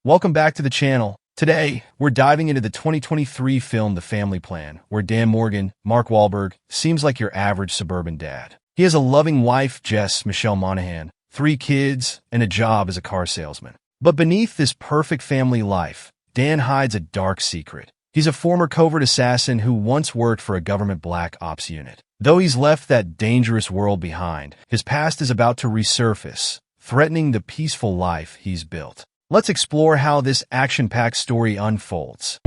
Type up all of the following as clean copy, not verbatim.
Welcome back to the channel. Today, we're diving into the 2023 film The Family Plan, where Dan Morgan, Mark Wahlberg, seems like your average suburban dad. He has a loving wife, Jess Michelle Monaghan, 3 kids, and a job as a car salesman. But beneath this perfect family life, Dan hides a dark secret. He's a former covert assassin who once worked for a government black ops unit. Though he's left that dangerous world behind, his past is about to resurface, threatening the peaceful life he's built. Let's explore how this action-packed story unfolds.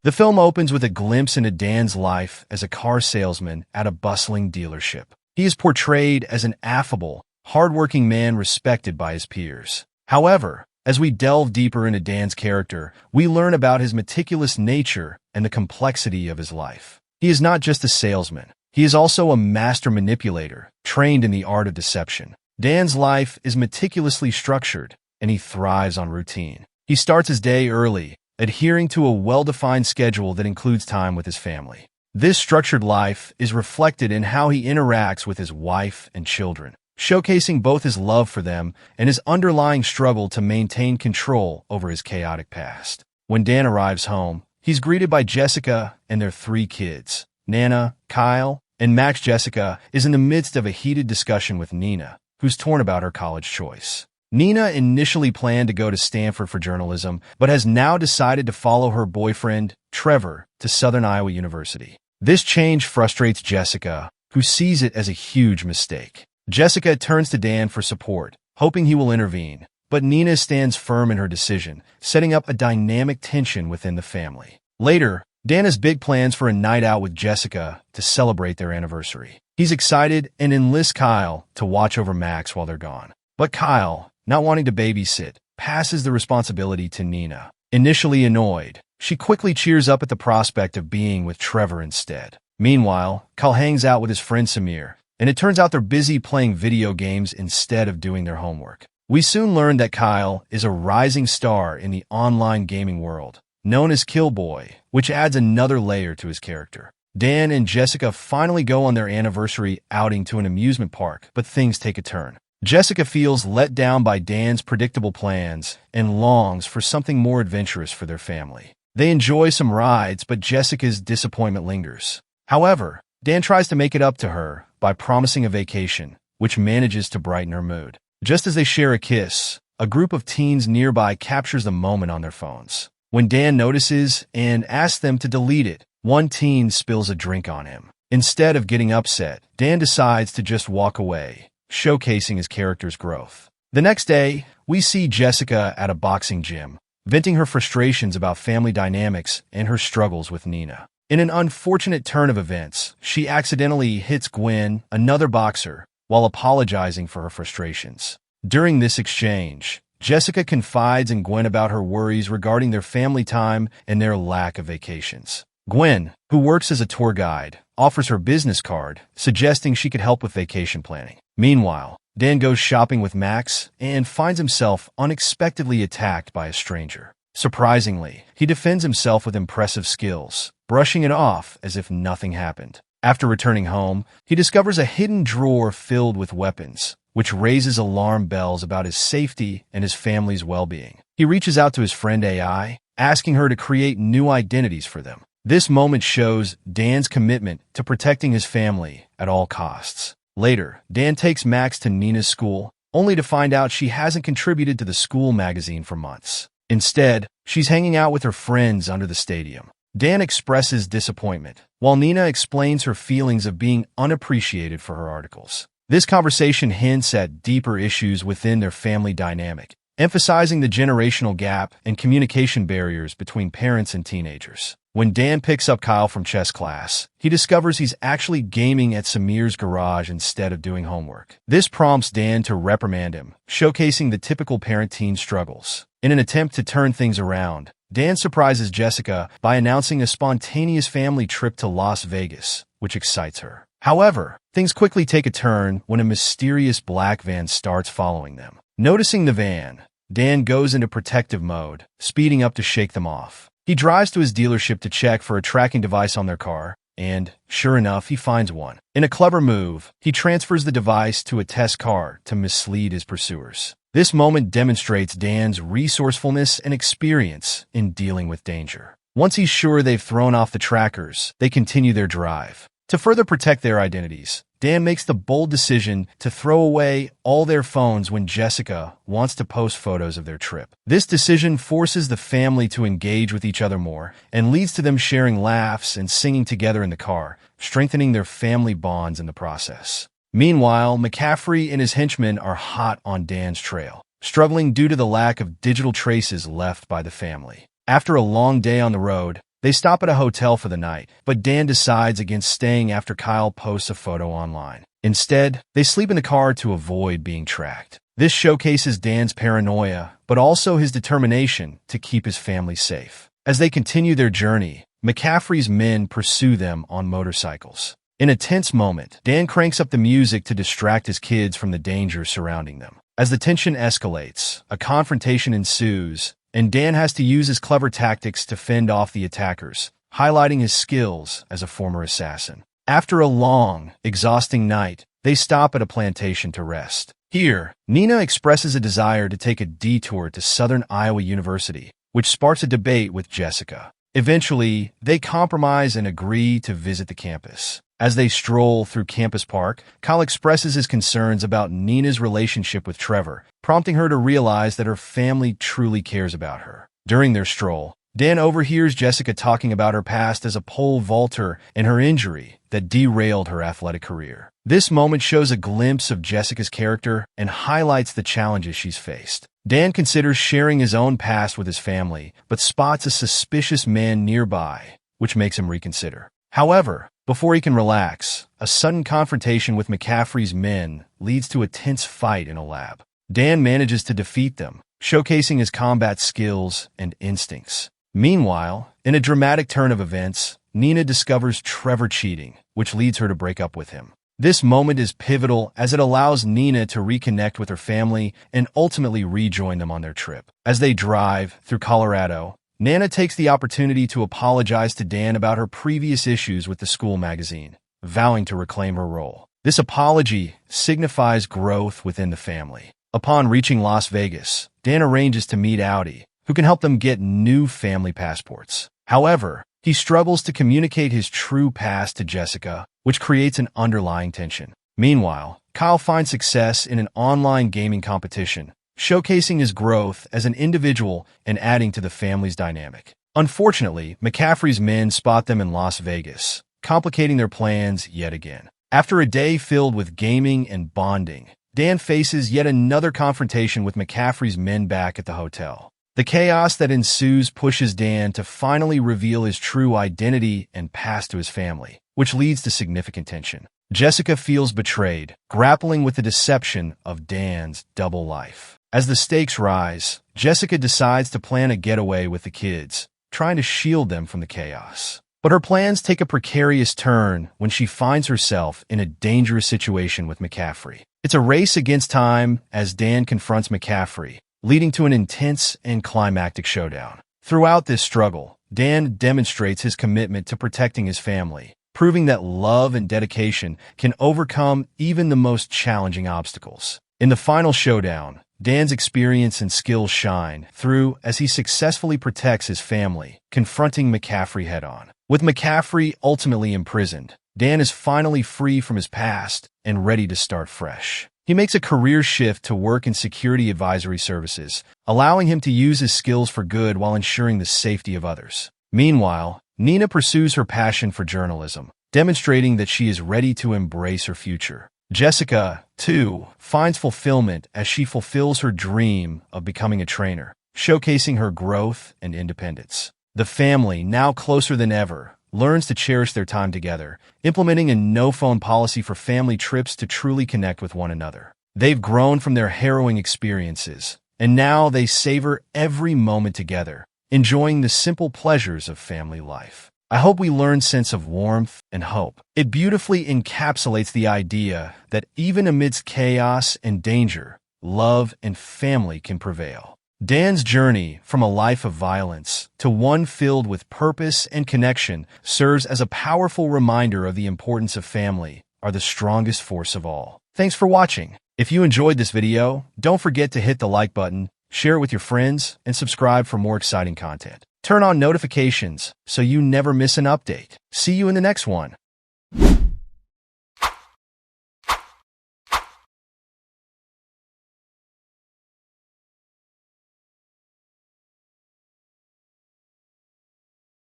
The film opens with a glimpse into Dan's life as a car salesman at a bustling dealership. He is portrayed as an affable, hardworking man respected by his peers. However, as we delve deeper into Dan's character, we learn about his meticulous nature and the complexity of his life. He is not just a salesman. He is also a master manipulator, trained in the art of deception. Dan's life is meticulously structured, and he thrives on routine. He starts his day early, adhering to a well-defined schedule that includes time with his family. This structured life is reflected in how he interacts with his wife and children, showcasing both his love for them and his underlying struggle to maintain control over his chaotic past. When Dan arrives home, he's greeted by Jessica and their 3 kids. Nana, Kyle, and Max. Jessica is in the midst of a heated discussion with Nina, who's torn about her college choice. Nina initially planned to go to Stanford for journalism, but has now decided to follow her boyfriend, Trevor, to Southern Iowa University. This change frustrates Jessica, who sees it as a huge mistake. Jessica turns to Dan for support, hoping he will intervene, but Nina stands firm in her decision, setting up a dynamic tension within the family. Later, Dan has big plans for a night out with Jessica to celebrate their anniversary. He's excited and enlists Kyle to watch over Max while they're gone. But Kyle, not wanting to babysit, passes the responsibility to Nina. Initially annoyed, she quickly cheers up at the prospect of being with Trevor instead. Meanwhile, Kyle hangs out with his friend Samir, and it turns out they're busy playing video games instead of doing their homework. We soon learn that Kyle is a rising star in the online gaming world, known as Killboy, which adds another layer to his character. Dan and Jessica finally go on their anniversary outing to an amusement park, but things take a turn. Jessica feels let down by Dan's predictable plans and longs for something more adventurous for their family. They enjoy some rides, but Jessica's disappointment lingers. However, Dan tries to make it up to her by promising a vacation, which manages to brighten her mood. Just as they share a kiss, a group of teens nearby captures the moment on their phones. When Dan notices and asks them to delete it, one teen spills a drink on him. Instead of getting upset, Dan decides to just walk away, showcasing his character's growth. The next day, we see Jessica at a boxing gym, venting her frustrations about family dynamics and her struggles with Nina. In an unfortunate turn of events, she accidentally hits Gwen, another boxer, while apologizing for her frustrations. During this exchange, Jessica confides in Gwen about her worries regarding their family time and their lack of vacations. Gwen, who works as a tour guide, offers her business card, suggesting she could help with vacation planning. Meanwhile, Dan goes shopping with Max and finds himself unexpectedly attacked by a stranger. Surprisingly, he defends himself with impressive skills, brushing it off as if nothing happened. After returning home, he discovers a hidden drawer filled with weapons, which raises alarm bells about his safety and his family's well-being. He reaches out to his friend AI, asking her to create new identities for them. This moment shows Dan's commitment to protecting his family at all costs. Later, Dan takes Max to Nina's school, only to find out she hasn't contributed to the school magazine for months. Instead, she's hanging out with her friends under the stadium. Dan expresses disappointment, while Nina explains her feelings of being unappreciated for her articles. This conversation hints at deeper issues within their family dynamic, emphasizing the generational gap and communication barriers between parents and teenagers. When Dan picks up Kyle from chess class, he discovers he's actually gaming at Samir's garage instead of doing homework. This prompts Dan to reprimand him, showcasing the typical parent-teen struggles. In an attempt to turn things around, Dan surprises Jessica by announcing a spontaneous family trip to Las Vegas, which excites her. However, things quickly take a turn when a mysterious black van starts following them. Noticing the van, Dan goes into protective mode, speeding up to shake them off. He drives to his dealership to check for a tracking device on their car, and, sure enough, he finds one. In a clever move, he transfers the device to a test car to mislead his pursuers. This moment demonstrates Dan's resourcefulness and experience in dealing with danger. Once he's sure they've thrown off the trackers, they continue their drive. To further protect their identities, Dan makes the bold decision to throw away all their phones when Jessica wants to post photos of their trip. This decision forces the family to engage with each other more and leads to them sharing laughs and singing together in the car, strengthening their family bonds in the process. Meanwhile, McCaffrey and his henchmen are hot on Dan's trail, struggling due to the lack of digital traces left by the family. After a long day on the road, they stop at a hotel for the night, but Dan decides against staying after Kyle posts a photo online. Instead, they sleep in the car to avoid being tracked. This showcases Dan's paranoia, but also his determination to keep his family safe. As they continue their journey, McCaffrey's men pursue them on motorcycles. In a tense moment, Dan cranks up the music to distract his kids from the danger surrounding them. As the tension escalates, a confrontation ensues, and Dan has to use his clever tactics to fend off the attackers, highlighting his skills as a former assassin. After a long, exhausting night, they stop at a plantation to rest. Here, Nina expresses a desire to take a detour to Southern Iowa University, which sparks a debate with Jessica. Eventually, they compromise and agree to visit the campus. As they stroll through Campus Park, Kyle expresses his concerns about Nina's relationship with Trevor, prompting her to realize that her family truly cares about her. During their stroll, Dan overhears Jessica talking about her past as a pole vaulter and her injury that derailed her athletic career. This moment shows a glimpse of Jessica's character and highlights the challenges she's faced. Dan considers sharing his own past with his family, but spots a suspicious man nearby, which makes him reconsider. However, before he can relax, a sudden confrontation with McCaffrey's men leads to a tense fight in a lab. Dan manages to defeat them, showcasing his combat skills and instincts. Meanwhile, in a dramatic turn of events, Nina discovers Trevor cheating, which leads her to break up with him. This moment is pivotal as it allows Nina to reconnect with her family and ultimately rejoin them on their trip. As they drive through Colorado, Nana takes the opportunity to apologize to Dan about her previous issues with the school magazine, vowing to reclaim her role. This apology signifies growth within the family. Upon reaching Las Vegas, Dan arranges to meet Audi, who can help them get new family passports. However, he struggles to communicate his true past to Jessica, which creates an underlying tension. Meanwhile, Kyle finds success in an online gaming competition, showcasing his growth as an individual and adding to the family's dynamic. Unfortunately, McCaffrey's men spot them in Las Vegas, complicating their plans yet again. After a day filled with gaming and bonding, Dan faces yet another confrontation with McCaffrey's men back at the hotel. The chaos that ensues pushes Dan to finally reveal his true identity and past to his family, which leads to significant tension. Jessica feels betrayed, grappling with the deception of Dan's double life. As the stakes rise, Jessica decides to plan a getaway with the kids, trying to shield them from the chaos. But her plans take a precarious turn when she finds herself in a dangerous situation with McCaffrey. It's a race against time as Dan confronts McCaffrey, leading to an intense and climactic showdown. Throughout this struggle, Dan demonstrates his commitment to protecting his family, proving that love and dedication can overcome even the most challenging obstacles. In the final showdown, Dan's experience and skills shine through as he successfully protects his family, confronting McCaffrey head-on. With McCaffrey ultimately imprisoned, Dan is finally free from his past and ready to start fresh. He makes a career shift to work in security advisory services, allowing him to use his skills for good while ensuring the safety of others. Meanwhile, Nina pursues her passion for journalism, demonstrating that she is ready to embrace her future. Jessica, too, finds fulfillment as she fulfills her dream of becoming a trainer, showcasing her growth and independence. The family, now closer than ever, learns to cherish their time together, implementing a no-phone policy for family trips to truly connect with one another. They've grown from their harrowing experiences, and now they savor every moment together, enjoying the simple pleasures of family life. I hope we learn sense of warmth and hope. It beautifully encapsulates the idea that even amidst chaos and danger, love and family can prevail. Dan's journey from a life of violence to one filled with purpose and connection serves as a powerful reminder of the importance of family are the strongest force of all. Thanks for watching. If you enjoyed this video, don't forget to hit the like button, share it with your friends, and subscribe for more exciting content. Turn on notifications so you never miss an update. See you in the next one.